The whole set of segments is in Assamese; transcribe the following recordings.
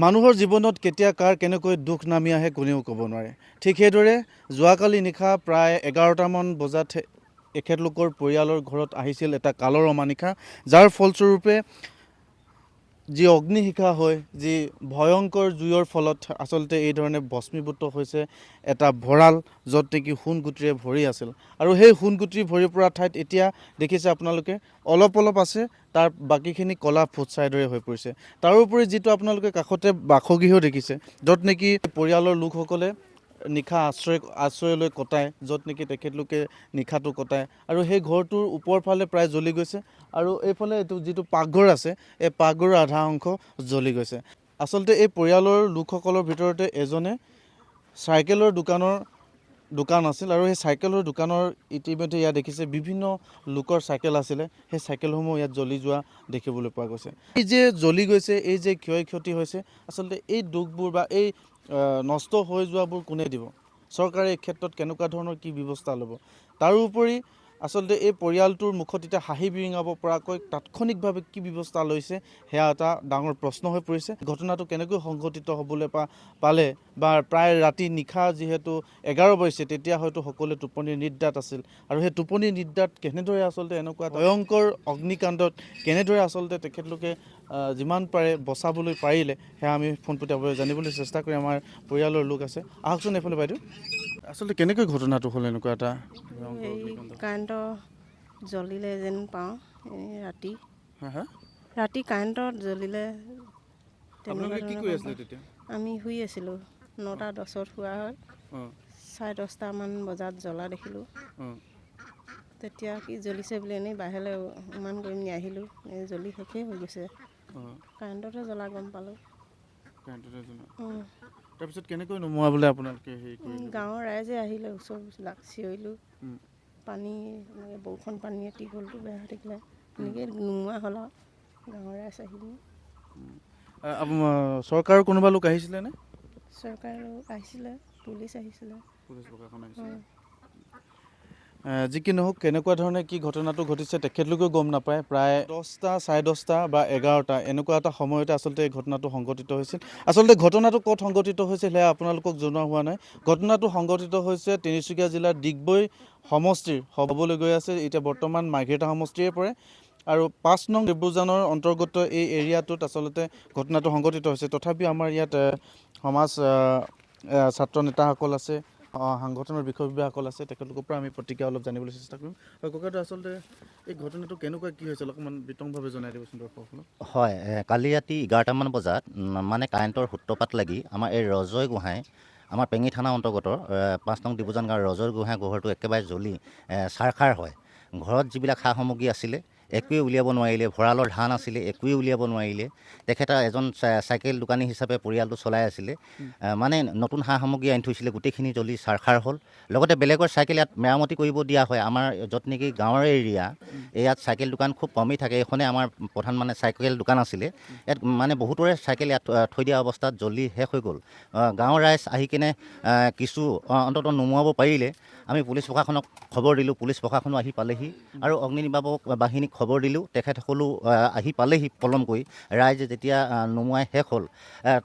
মানুহৰ জীৱনত কেতিয়া কাৰ কেনেকৈ দুখ নামি আহে কোনেও ক'ব নোৱাৰে। ঠিক সেইদৰে যোৱাকালি নিশা প্ৰায় 11টামান বজাত এখেতলোকৰ পৰিয়ালৰ ঘৰত আহিছিল এটা কালৰ অমানিশা, যাৰ ফলস্বৰূপে যি অগ্নিশিখা হয়, যি ভয়ংকৰ জুইৰ ফলত আচলতে এই ধৰণে ভস্মীভূত হৈছে এটা ভঁৰাল, য'ত নেকি সোণগুটিৰে ভৰি আছিল। আৰু সেই সোণগুটি ভৰি পৰা ঠাইত এতিয়া দেখিছে আপোনালোকে অলপ অলপ আছে, তাৰ বাকীখিনি ক'লা ফুটছাইৰ দৰে হৈ পৰিছে। তাৰোপৰি যিটো আপোনালোকে কাষতে বাসগৃহ দেখিছে, য'ত নেকি পৰিয়ালৰ লোকসকলে নিশা আশ্ৰয় লৈ কটায়, য'ত নেকি তেখেতলোকে নিশাটো কটায়। আৰু সেই ঘৰটোৰ ওপৰ ফালে প্ৰায় জ্বলি গৈছে, আৰু এইফালে এইটো যিটো পাকঘৰ আছে, এই পাকঘৰৰ আধা অংশ জ্বলি গৈছে। আচলতে এই পৰিয়ালৰ লোকসকলৰ ভিতৰতে এজনে চাইকেলৰ দোকান আছিল, আৰু সেই চাইকেলৰ দোকানৰ ইতিমধ্যে ইয়াত দেখিছে বিভিন্ন লোকৰ চাইকেল আছিলে, সেই চাইকেলসমূহ ইয়াত জ্বলি যোৱা দেখিবলৈ পোৱা গৈছে। এই যে জ্বলি গৈছে, এই যে ক্ষয় ক্ষতি হৈছে, আচলতে এই দুখবোৰ বা এই নষ্ট হৈ যোৱাবোৰ কোনে দিব? চৰকাৰে এই ক্ষেত্ৰত কেনেকুৱা ধৰণৰ কি ব্যৱস্থা ল'ব? তাৰোপৰি আচলতে এই পৰিয়ালটোৰ মুখত এতিয়া হাঁহি বিৰিঙাব পৰাকৈ তাৎক্ষণিকভাৱে কি ব্যৱস্থা লৈছে, সেয়া এটা ডাঙৰ প্ৰশ্ন হৈ পৰিছে। ঘটনাটো কেনেকৈ সংঘটিত হ'বলৈ পালে, বা প্ৰায় ৰাতি নিশা যিহেতু 11 বাজিছে, তেতিয়া হয়তো সকলোৱে টোপনিৰ নিদ্ৰাত আছিল, আৰু সেই টোপনিৰ নিদ্ৰাত কেনেদৰে আচলতে এনেকুৱা ভয়ংকৰ অগ্নিকাণ্ডত কেনেদৰে আচলতে তেখেতলোকে যিমান পাৰে বচাবলৈ পাৰিলে, সেয়া আমি পোনপটীয়াকৈ জানিবলৈ চেষ্টা কৰি আমাৰ পৰিয়ালৰ লোক আছে। আহকচোন এইফালে বাইদেউ, আচলতে কেনেকৈ ঘটনাটো হ'ল এনেকুৱা এটা ভয়ংকৰ এই অগ্নিকাণ্ড? কাৰেণ্টৰ জ্বলিলে যেন পাওঁ, ৰাতি হা ৰাতি কাৰেণ্টত জ্বলিলে তেনেকুৱা আপোনালোকে কি ধৰণৰ কৰি গম আছিলে পাওঁ। তেতিয়া? আমি শুই আছিলোঁ, 9টা 10ত শুৱা হয়, অঁ 10:30মান বজাত জ্বলা দেখিলোঁ। অঁ তেতিয়া কি জ্বলিছে বুলি এনেই বাহিৰলৈ উমান কৰি নি আহিলোঁ, এই জ্বলি শেষেই হৈ গৈছে। অঁ কাৰেণ্টতে জ্বলা গম পালোঁ। কাৰেণ্টতে জ্বলা। তাৰপিছত কেনেকৈ নুমুৱাবলৈ আপোনালোকে হেৰি কৰিলে? গাঁৱৰ ৰাইজে আহিলে, ওচৰবিলাক চিঞৰিলোঁ, পানী এনেকৈ বৰষুণ পানীয়ে টিউবৱেলটো বেয়া হৈ থাকিলে, এনেকৈ নুমুৱা হ'ল আৰু গাঁৱৰ ৰাইজ আহিলে। চৰকাৰৰ কোনোবা লোক আহিছিলেনে? চৰকাৰ আহিছিলে, পুলিচ আহিছিলে। পুলিচ প্ৰশাসন আহিছিলে। যি কি নহওক, কেনেকুৱা ধৰণে কি ঘটনাটো ঘটিছে তেখেতলোকেও গম নাপায়। প্ৰায় 10টা, 10:30 বা 11টা এনেকুৱা এটা সময়তে আচলতে এই ঘটনাটো সংঘটিত হৈছিল। আচলতে ঘটনাটো ক'ত সংঘটিত হৈছিল সেয়া আপোনালোকক জনোৱা হোৱা নাই। ঘটনাটো সংঘটিত হৈছে তিনিচুকীয়া জিলাৰ ডিগবৈ সমষ্টিৰ হ'বলৈ গৈ আছে। এতিয়া বৰ্তমান মাৰ্ঘেৰিটা সমষ্টিয়ে পৰে, আৰু 5 নং দেৱুজানৰ অন্তৰ্গত এই এৰিয়াটোত আচলতে ঘটনাটো সংঘটিত হৈছে। তথাপিও আমাৰ ইয়াত সমাজ ছাত্ৰ নেতাসকল আছে, সাংগঠনৰ বিষয়ববীয়াসকল আছে, তেখেতলোকৰ পৰা আমি প্ৰতিক্ৰিয়া অলপ জানিবলৈ চেষ্টা কৰিম। ককাইদেউ, আচলতে এই ঘটনাটো কেনেকুৱা কি হৈছিল অকণমান বিতংভাৱে জনাই দিবচোন দৰ্শকসকলক। হয়, কালি ৰাতি 11টামান বজাত মানে কাৰেণ্টৰ সূত্ৰপাত লাগি আমাৰ এই ৰজয় গোহাঁই, আমাৰ পেঙি থানা অন্তৰ্গত 5 নং ডিভিজন গাঁৱৰ ৰজয় গোহাঁই ঘৰটো একেবাৰে জ্বলি ছাৰখাৰ হয়। ঘৰত যিবিলাক সা সামগ্ৰী আছিলে একোৱেই উলিয়াব নোৱাৰিলে, ভঁৰালৰ ধান আছিলে একোৱেই উলিয়াব নোৱাৰিলে। তেখেতে এজন চাইকেল দোকানী হিচাপে পৰিয়ালটো চলাই আছিলে, মানে নতুন সা সামগ্ৰী আনি থৈছিলে, গোটেইখিনি জ্বলি ছাৰখাৰ হ'ল। লগতে বেলেগৰ চাইকেল ইয়াত মেৰামতি কৰিব দিয়া হয়। আমাৰ য'ত নেকি গাঁৱৰ এৰিয়া, ইয়াত চাইকেল দোকান খুব কমেই থাকে। এইখনে আমাৰ প্ৰধান মানে চাইকেল দোকান আছিলে। ইয়াত মানে বহুতৰে চাইকেল ইয়াত থৈ দিয়া অৱস্থাত জ্বলি শেষ হৈ গ'ল। গাঁৱৰ ৰাইজ আহি কিনে কিছু অন্ততঃ নুমুৱাব পাৰিলে। আমি পুলিচ প্ৰশাসনক খবৰ দিলোঁ, পুলিচ প্ৰশাসনো আহি পালেহি, আৰু অগ্নি নিৰ্বাপক বাহিনীক খবৰ দিলোঁ, তেখেতসকলো আহি পালেহি পলমকৈ। ৰাইজে যেতিয়া নুমুৱাই শেষ হ'ল,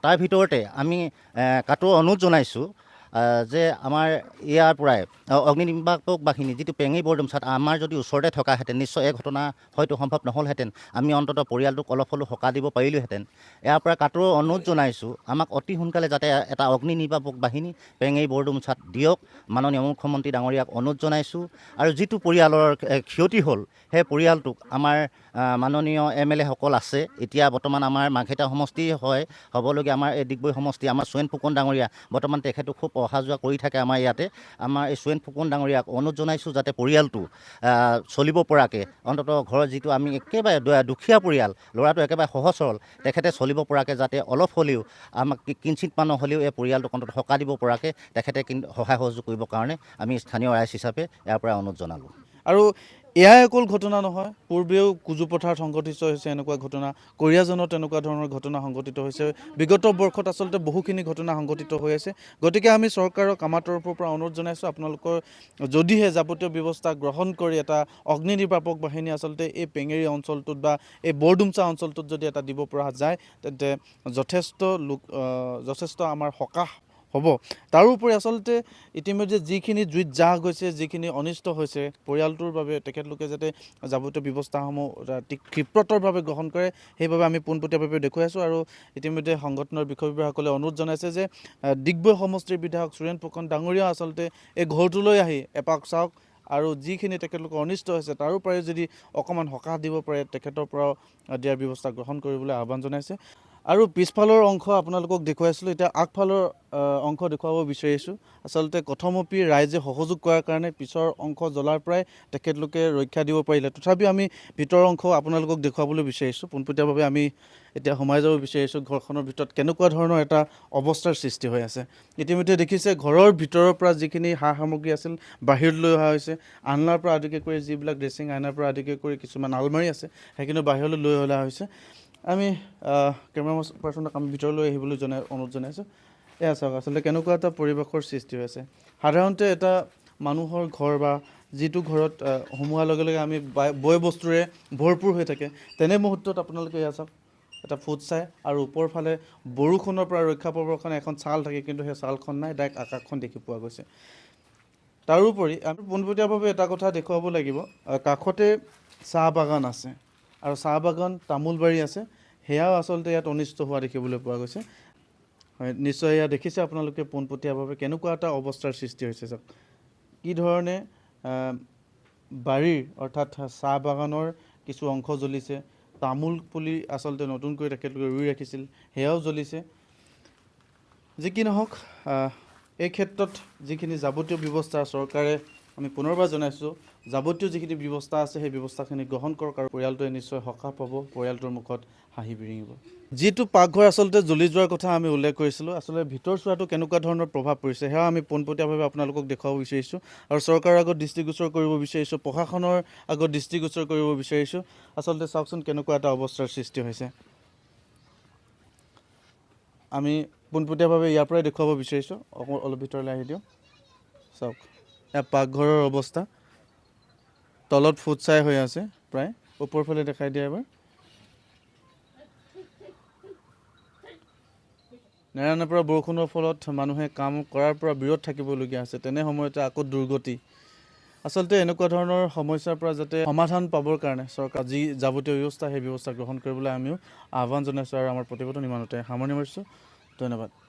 তাৰ ভিতৰতে আমি কাটৰ অনুৰোধ জনাইছোঁ যে আমাৰ ইয়াৰ পৰাই অগ্নি নিৰ্বাপক বাহিনী যিটো পেঙি বৰডুমচাত আমাৰ যদি ওচৰতে থকাহেঁতেন নিশ্চয় এই ঘটনা হয়তো সম্ভৱ নহ'লহেঁতেন। আমি অন্ততঃ পৰিয়ালটোক অলপ হ'লেও সকাহ দিব পাৰিলোহেঁতেন। ইয়াৰ পৰা কাটৰ অনুৰোধ জনাইছোঁ, আমাক অতি সোনকালে যাতে এটা অগ্নি নিৰ্বাপক বাহিনী পেঙি বৰডুমচাত দিয়ক, মাননীয় মুখ্যমন্ত্ৰী ডাঙৰীয়াক অনুৰোধ জনাইছোঁ। আৰু যিটো পৰিয়ালৰ ক্ষতি হ'ল, সেই পৰিয়ালটোক আমাৰ মাননীয় MLA সকল আছে, এতিয়া বৰ্তমান আমাৰ মাৰ্ঘেৰিটা সমষ্টি হয় হ'বলগীয়া আমাৰ এই ডিগবৈ সমষ্টি, আমাৰ সোৱেন ফুকন ডাঙৰীয়া বৰ্তমান তেখেতো খুব অহা যোৱা কৰি থাকে আমাৰ ইয়াতে। আমাৰ এই সোৱেন ফুকন ডাঙৰীয়াক অনুৰোধ জনাইছোঁ যাতে পৰিয়ালটো চলিব পৰাকৈ, অন্ততঃ ঘৰৰ যিটো আমি একেবাৰে দুখীয়া পৰিয়াল, ল'ৰাটো একেবাৰে সহজ সৰল, তেখেতে চলিব পৰাকৈ যাতে অলপ হ'লেও আমাক কিঞ্চিত মানুহ হ'লেও এই পৰিয়ালটোক অন্ততঃ সকাহ দিব পৰাকৈ তেখেতে সহায় সহযোগ কৰিবৰ কাৰণে আমি স্থানীয় ৰাইজ হিচাপে ইয়াৰ পৰা অনুৰোধ জনালোঁ। আৰু এয়াই অকল ঘটনা নহয়, পূৰ্বেও কুজু পথাৰত সংঘটিত হৈছে এনেকুৱা ঘটনা, কৰিয়াজনত এনেকুৱা ধৰণৰ ঘটনা সংঘটিত হৈছে। বিগত বৰ্ষত আচলতে বহুখিনি ঘটনা সংঘটিত হৈ আছে। গতিকে আমি চৰকাৰক আমাৰ তৰফৰ পৰা অনুৰোধ জনাইছোঁ, আপোনালোকৰ যদিহে যাৱতীয় ব্যৱস্থা গ্ৰহণ কৰি এটা অগ্নি নিৰ্বাপক বাহিনী আচলতে এই পেঙেৰি অঞ্চলটোত বা এই বৰডুমচা অঞ্চলটোত যদি এটা দিব পৰা যায়, তেন্তে যথেষ্ট আমাৰ সকাহ হ'ব। তাৰোপৰি আচলতে ইতিমধ্যে যিখিনি জুইত জাহ গৈছে, যিখিনি অনিষ্ট হৈছে, পৰিয়ালটোৰ বাবে তেখেতলোকে যাতে যাৱতীয় ব্যৱস্থাসমূহ ক্ষিপ্ৰতৰভাৱে গ্ৰহণ কৰে, সেইবাবে আমি পোনপটীয়াভাৱে দেখুৱাই আছোঁ। আৰু ইতিমধ্যে সংগঠনৰ বিষয়ববীয়াসকলে অনুৰোধ জনাইছে যে ডিগবৈ সমষ্টিৰ বিধায়ক সুৰেন ফুকন ডাঙৰীয়া আচলতে এই ঘৰটোলৈ আহি এপাক চাওক আৰু যিখিনি তেখেতলোকৰ অনিষ্ট হৈছে তাৰোপৰি যদি অকণমান সকাহ দিব পাৰে, তেখেতৰ পৰাও দিয়াৰ ব্যৱস্থা গ্ৰহণ কৰিবলৈ আহ্বান জনাইছে। আৰু পিছফালৰ অংশ আপোনালোকক দেখুৱাইছিলোঁ, এতিয়া আগফালৰ অংশ দেখুৱাব বিচাৰিছোঁ। আচলতে কথমপি ৰাইজে সহযোগ কৰাৰ কাৰণে পিছৰ অংশ জ্বলাৰ পৰাই তেখেতলোকে ৰক্ষা দিব পাৰিলে। তথাপিও আমি ভিতৰৰ অংশ আপোনালোকক দেখুৱাবলৈ বিচাৰিছোঁ। পোনপটীয়াভাৱে আমি এতিয়া সোমাই যাব বিচাৰিছোঁ ঘৰখনৰ ভিতৰত কেনেকুৱা ধৰণৰ এটা অৱস্থাৰ সৃষ্টি হৈ আছে। ইতিমধ্যে দেখিছে ঘৰৰ ভিতৰৰ পৰা যিখিনি সা সামগ্ৰী আছিল বাহিৰত লৈ অহা হৈছে। আলনাৰ পৰা আদিকে কৰি যিবিলাক ড্ৰেছিং আইনাৰ পৰা আদিকে কৰি কিছুমান আলমাৰী আছে, সেইখিনি বাহিৰলৈ লৈ অহা হৈছে। আমি কেমেৰা পাৰ্চনক আমি ভিতৰলৈ আহিবলৈ অনুৰোধ জনাইছোঁ। এয়া চাওক আচলতে কেনেকুৱা এটা পৰিৱেশৰ সৃষ্টি হৈ আছে। সাধাৰণতে এটা মানুহৰ ঘৰ বা যিটো ঘৰত সোমোৱাৰ লগে লগে আমি বয় বস্তুৰে ভৰপূৰ হৈ থাকে, তেনে মুহূৰ্তত আপোনালোকে এয়া চাওক এটা ফুটছাই আৰু ওপৰৰ ফালে বৰষুণৰ পৰা ৰক্ষা পাবৰ কাৰণে এখন ছাল থাকে, কিন্তু সেই ছালখন নাই, ডাইৰেক্ট আকাশখন দেখি পোৱা গৈছে। তাৰোপৰি আমি পোনপটীয়াভাৱে এটা কথা দেখুৱাব লাগিব, কাষতে চাহ বাগান আছে আৰু চাহ বাগান তামোল বাৰী আছে, সেয়াও আচলতে ইয়াত অনিষ্ট হোৱা দেখিবলৈ পোৱা গৈছে। হয়, নিশ্চয় এয়া দেখিছে আপোনালোকে পোনপটীয়াভাৱে কেনেকুৱা এটা অৱস্থাৰ সৃষ্টি হৈছে। চাওক কি ধৰণে বাৰীৰ অৰ্থাৎ চাহ বাগানৰ কিছু অংশ জ্বলিছে, তামোল পুলি আচলতে নতুনকৈ তেখেতলোকে ৰুই ৰাখিছিল, সেয়াও জ্বলিছে। যি কি নহওক, এই ক্ষেত্ৰত যিখিনি যাৱতীয় ব্যৱস্থা চৰকাৰে, আমি পুনৰবাৰ জনাইছোঁ, যাৱতীয় যিখিনি ব্যৱস্থা আছে সেই ব্যৱস্থাখিনি গ্ৰহণ কৰক আৰু পৰিয়ালটোৱে নিশ্চয় সকাহ পাব, পৰিয়ালটোৰ মুখত হাঁহি বিৰিঙিব। যিটো পাকঘৰ আচলতে জ্বলি যোৱাৰ কথা আমি উল্লেখ কৰিছিলোঁ, আচলতে ভিতৰ চোৱাটো কেনেকুৱা ধৰণৰ প্ৰভাৱ পৰিছে সেয়া আমি পোনপটীয়াভাৱে আপোনালোকক দেখুৱাব বিচাৰিছোঁ আৰু চৰকাৰৰ আগত দৃষ্টিগোচৰ কৰিব বিচাৰিছোঁ, প্ৰশাসনৰ আগত দৃষ্টিগোচৰ কৰিব বিচাৰিছোঁ। আচলতে চাওকচোন কেনেকুৱা এটা অৱস্থাৰ সৃষ্টি হৈছে। আমি পোনপটীয়াভাৱে ইয়াৰ পৰাই দেখুৱাব বিচাৰিছোঁ। অলপ ভিতৰলৈ আহি দিওঁ, চাওক এয়া পাকঘৰৰ অৱস্থা, তলত ফুটছাই হৈ আছে প্ৰায়, ওপৰৰ ফালে দেখাই দিয়া এবাৰ। নেৰানেপেৰা বৰষুণৰ ফলত মানুহে কাম কৰাৰ পৰা বিৰত থাকিবলগীয়া হৈছে, তেনে সময়তে আকৌ দুৰ্গতি। আচলতে এনেকুৱা ধৰণৰ সমস্যাৰ পৰা যাতে সমাধান পাবৰ কাৰণে চৰকাৰ যি যাৱতীয় ব্যৱস্থা সেই ব্যৱস্থা গ্ৰহণ কৰিবলৈ আমিও আহ্বান জনাইছোঁ আৰু আমাৰ প্ৰতিবেদন ইমানতে সামৰণি মাৰিছোঁ। ধন্যবাদ।